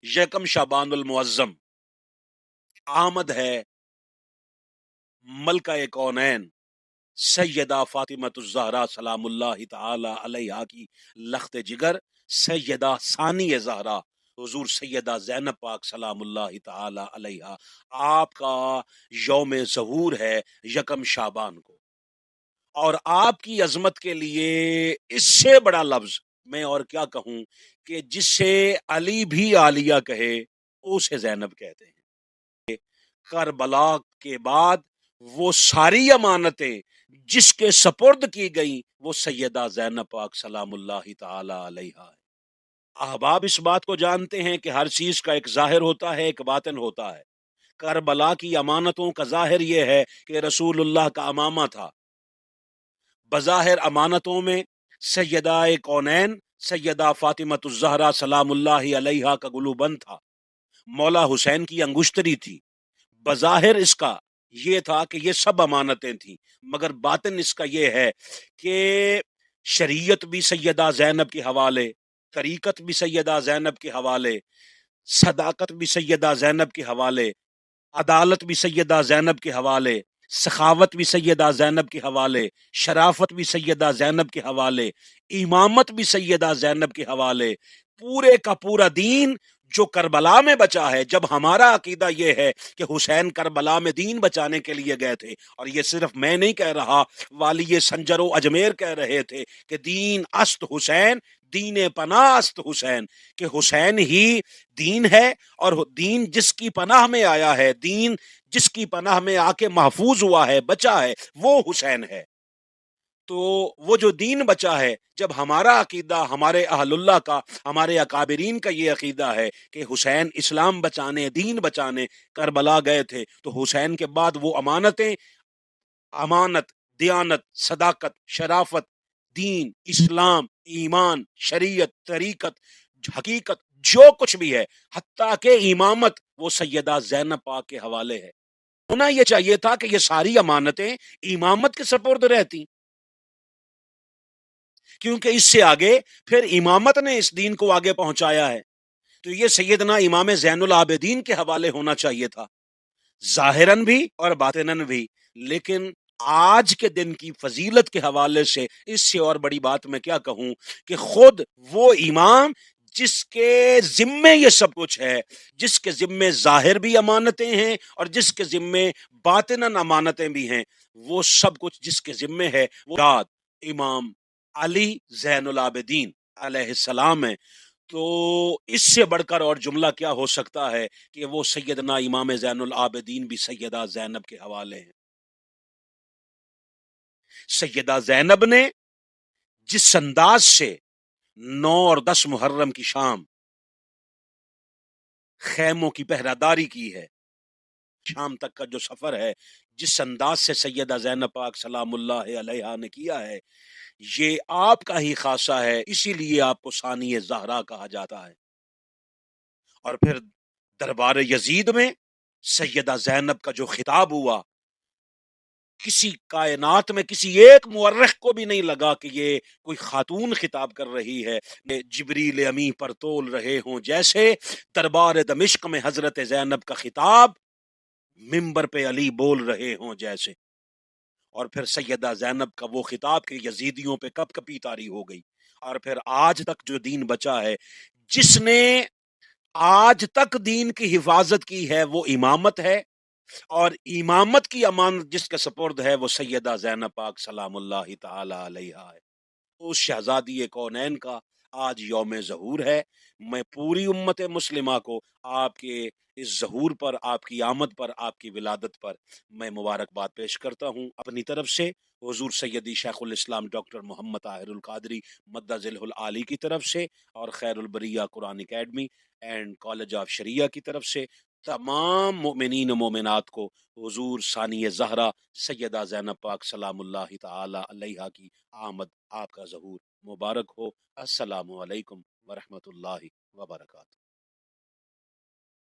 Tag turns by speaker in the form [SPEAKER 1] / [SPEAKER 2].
[SPEAKER 1] यकम शाबान मुअज्जम आमद है मलका कौनैन सैयदा फातिमतुज़्ज़हरा सलामुल्लाहि तआला अलैहा की लख्त जिगर सैयदा सानी ज़हरा हुजूर सैयदा ज़ैनब पाक सलामुल्लाहि तआला अलैहा, आपका यौम ज़हूर है यकम शाबान को। और आपकी अजमत के लिए इससे बड़ा लफ्ज मैं और क्या कहूं कि जिसे अली भी आलिया कहे उसे जैनब कहते हैं। करबला के बाद वो सारी अमानतें जिसके सपुर्द की गई वो सैयदा जैनब पाक सलामुल्लाहि तआला अलैहा है। अहबाब इस बात को जानते हैं कि हर चीज का एक जाहिर होता है, एक बातिन होता है। करबला की अमानतों का जाहिर यह है कि रसूलुल्लाह का अमामा था। बज़ाहिर अमानतों में सैयदा कौनैन सैयदा फातिमतुज़्ज़हरा सलामुल्लाहि अलैहा का गुलूबंद था, मौला हुसैन की अंगुश्तरी थी। बज़ाहिर इसका ये था कि ये सब अमानतें थी, मगर बातिन इसका ये है कि शरीयत भी सैयदा ज़ैनब के हवाले, तरीकत भी सैयदा ज़ैनब के हवाले, सदाकत भी सैयदा ज़ैनब के हवाले, अदालत भी सैयदा ज़ैनब के हवाले, सखावत भी सैयदा ज़ैनब के हवाले, शराफत भी सैयदा ज़ैनब के हवाले, इमामत भी सैयदा ज़ैनब के हवाले। पूरे का पूरा दीन जो करबला में बचा है, जब हमारा अकीदा यह है कि हुसैन करबला में दीन बचाने के लिए गए थे, और ये सिर्फ मैं नहीं कह रहा, वाली ये संजरो अजमेर कह रहे थे कि दीन अस्त हुसैन, दीन पनाह अस्त हुसैन, कि हुसैन ही दीन है, और दीन जिसकी पनाह में आया है, दीन जिसकी पनाह में आके महफूज हुआ है, बचा है, वो हुसैन है। तो वो जो दीन बचा है, जब हमारा अकीदा, हमारे अहलुल्लाह का, हमारे अकाबरीन का ये अकीदा है कि हुसैन इस्लाम बचाने, दीन बचाने करबला गए थे, तो हुसैन के बाद वो अमानतें, अमानत, दियानत, सदाकत, शराफत, दीन, इस्लाम, ईमान, शरीयत, तरीकत, हकीकत, जो कुछ भी है, हत्ता के इमामत, वो सैयदा ज़ैनब पाक के हवाले है। होना ये चाहिए था कि ये सारी अमानतें इमामत के सपुर्द रहती, क्योंकि इससे आगे फिर इमामत ने इस दीन को आगे पहुंचाया है। तो ये सैयदना इमाम ज़ैनुल आबिदीन के हवाले होना चाहिए था, जाहिरन भी और बातिनन भी। लेकिन आज के दिन की फजीलत के हवाले से इससे और बड़ी बात मैं क्या कहूं कि खुद वो इमाम जिसके जिम्मे ये सब कुछ है, जिसके जिम्मे जाहिर भी अमानतें हैं और जिसके जिम्मे बातिनन अमानतें भी हैं, वो सब कुछ जिसके जिम्मे है वो याद इमाम अली ज़ैनुल आबिदीन अलैहिस्सलाम है। तो इससे बढ़कर और जुमला क्या हो सकता है कि वो सैयदना इमाम ज़ैनुल आबिदीन भी सैयदा ज़ैनब के हवाले हैं। सैयदा ज़ैनब ने जिस अंदाज से 9 और 10 मुहर्रम की शाम खैमों की पहरादारी की है, शाम तक का जो सफर है, जिस अंदाज से सैयदा ज़ैनब पाक सलामुल्लाह अलैहा ने किया है, ये आपका ही खासा है, इसीलिए आपको सानी ज़हरा कहा जाता है। और फिर दरबार यजीद में सैयदा ज़ैनब का जो खिताब हुआ, किसी कायनात में किसी एक मुअर्रिख को भी नहीं लगा कि ये कोई खातून खिताब कर रही है। जिब्रील अमी पर तोल रहे हों जैसे दरबार दमिश्क में हजरत ज़ैनब का खिताब मिंबर पे अली बोल रहे हों जैसे। और फिर सैयदा ज़ैनब का वो खिताब के यजीदियों पे कप कपी तारी हो गई। और फिर आज तक जो दीन बचा है, जिसने आज तक दीन की हिफाजत की है, वो इमामत है। और इमामत की अमानत जिसके सपुर्द है वो सैयदा ज़ैनब पाक सलामुल्लाहि तआला अलैहा है। उस शहजादी कौनैन का आज यौम ज़हूर है। मैं पूरी उम्मत मुस्लिमा को आपके इस ज़हूर पर, आपकी आमद पर, आपकी विलादत पर मैं मुबारकबाद पेश करता हूँ अपनी तरफ से, हुज़ूर सैयदी शेखुल इस्लाम डॉक्टर मोहम्मद ताहिरुल कादरी मद्दज़िलहुल आली की तरफ से, और Khairul Bariya Quran academy and college of Sharia की तरफ से तमाम मोमिनीन मोमिनात को हुज़ूर सानी ज़हरा सैयदा ज़ैनब पाक सलामुल्लाहि तआला अलैहा की आमद, आपका ज़हूर मुबारक हो। अस्सलामु अलैकुम व रहमतुल्लाहि व बरकातहू।